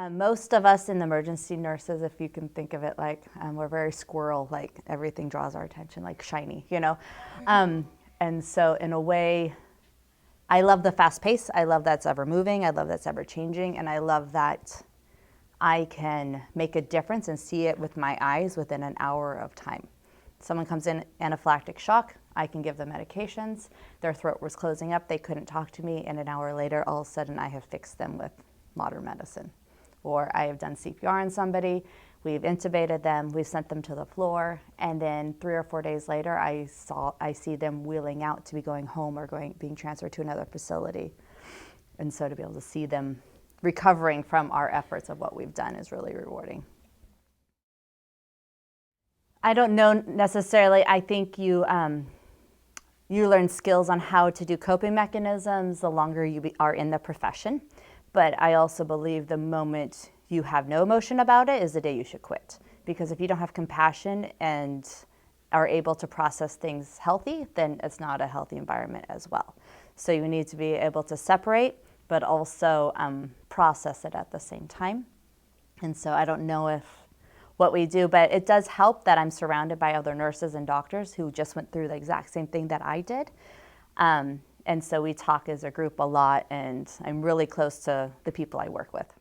Most of us in the emergency nurses, if you can think of it like, we're very squirrel, like everything draws our attention, like shiny, you know? And so in a way, I love the fast pace. I love that's ever moving. I love that's ever changing. And I love that I can make a difference and see it with my eyes within an hour of time. Someone comes in anaphylactic shock, I can give them medications. Their throat was closing up, they couldn't talk to me, and an hour later, all of a sudden, I have fixed them with modern medicine. Or I have done CPR on somebody, we've intubated them, we've sent them to the floor, and then 3 or 4 days later, I see them wheeling out to be going home or being transferred to another facility. And so to be able to see them recovering from our efforts of what we've done is really rewarding. I don't know necessarily. I think you learn skills on how to do coping mechanisms the longer you are in the profession. But I also believe the moment you have no emotion about it is the day you should quit. Because if you don't have compassion and are able to process things healthy, then it's not a healthy environment as well. So you need to be able to separate, but also process it at the same time. And so I don't know if what we do, but it does help that I'm surrounded by other nurses and doctors who just went through the exact same thing that I did. And so we talk as a group a lot, and I'm really close to the people I work with.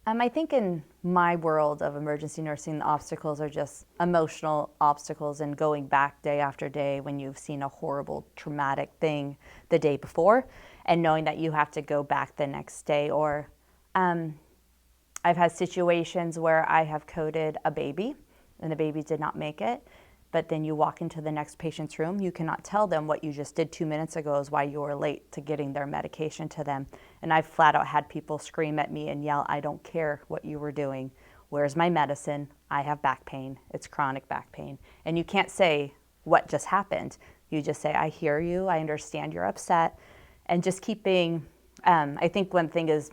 I think in my world of emergency nursing, the obstacles are just emotional obstacles and going back day after day when you've seen a horrible, traumatic thing the day before and knowing that you have to go back the next day. Or I've had situations where I have coded a baby and the baby did not make it. But then you walk into the next patient's room, you cannot tell them what you just did 2 minutes ago is why you were late to getting their medication to them. And I've flat out had people scream at me and yell, I don't care what you were doing. Where's my medicine? I have back pain. It's chronic back pain. And you can't say what just happened. You just say, I hear you. I understand you're upset. And just keeping, I think one thing is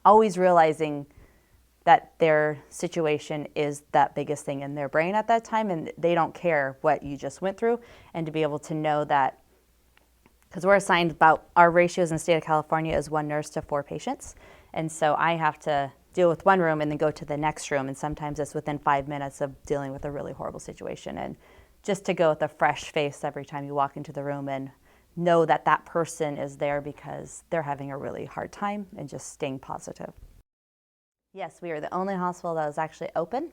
always realizing that their situation is that biggest thing in their brain at that time, and they don't care what you just went through. And to be able to know that, because we're assigned about, our ratios in the state of California is 1 nurse to 4 patients. And so I have to deal with one room and then go to the next room. And sometimes it's within 5 minutes of dealing with a really horrible situation. And just to go with a fresh face every time you walk into the room and know that that person is there because they're having a really hard time, and just staying positive. Yes, we are the only hospital that was actually open.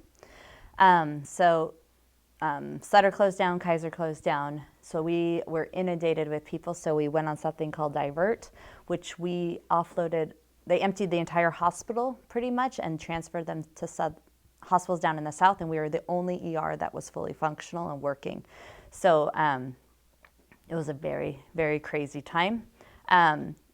Sutter closed down, Kaiser closed down. So we were inundated with people. So we went on something called Divert, which we offloaded. They emptied the entire hospital pretty much and transferred them to hospitals down in the south. And we were the only ER that was fully functional and working. So it was a very, very crazy time.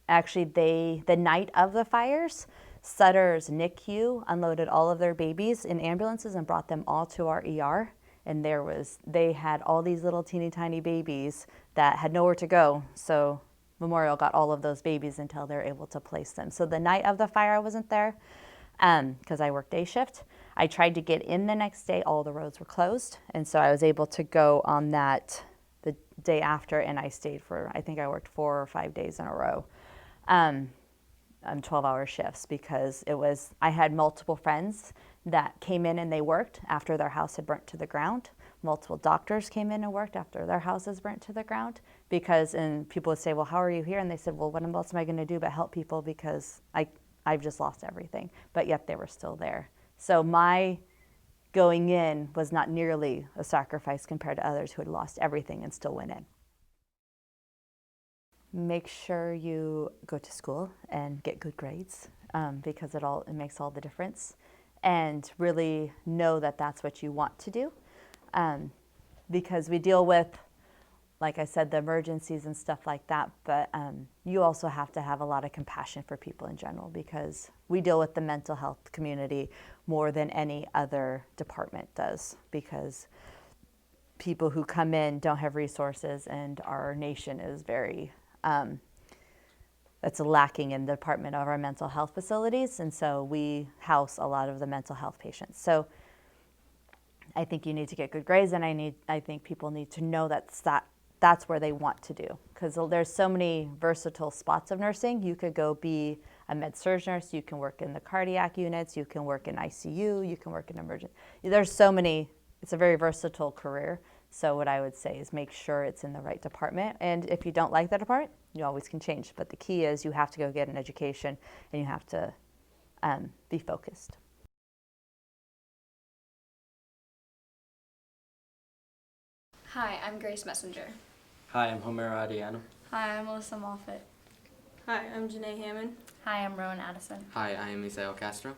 Actually, the night of the fires, Sutter's NICU unloaded all of their babies in ambulances and brought them all to our ER. And they had all these little teeny tiny babies that had nowhere to go. So Memorial got all of those babies until they're able to place them. So the night of the fire, I wasn't there because I worked day shift. I tried to get in the next day. All the roads were closed. And so I was able to go on that the day after, and I stayed for, I think I worked 4 or 5 days in a row. 12-hour shifts, because I had multiple friends that came in and they worked after their house had burnt to the ground. Multiple doctors came in and worked after their houses burnt to the ground, and people would say, well, how are you here? And they said, well, what else am I going to do but help people, because I've just lost everything. But yet they were still there. So my going in was not nearly a sacrifice compared to others who had lost everything and still went in. Make sure you go to school and get good grades, because it makes all the difference. And really know that that's what you want to do, because we deal with, like I said, the emergencies and stuff like that. But you also have to have a lot of compassion for people in general, because we deal with the mental health community more than any other department does, because people who come in don't have resources, and our nation is very that's lacking in the department of our mental health facilities, and so we house a lot of the mental health patients. So I think you need to get good grades, and I think people need to know that's where they want to do, because there's so many versatile spots of nursing. You could go be a med-surg nurse, you can work in the cardiac units, you can work in ICU, you can work in emergency. There's so many, it's a very versatile career. So what I would say is make sure it's in the right department. And if you don't like that department, you always can change. But the key is you have to go get an education and you have to be focused. Hi, I'm Grace Messenger. Hi, I'm Homero Adiano. Hi, I'm Melissa Moffett. Hi, I'm Janae Hammond. Hi, I'm Rowan Addison. Hi, I am Isael Castro.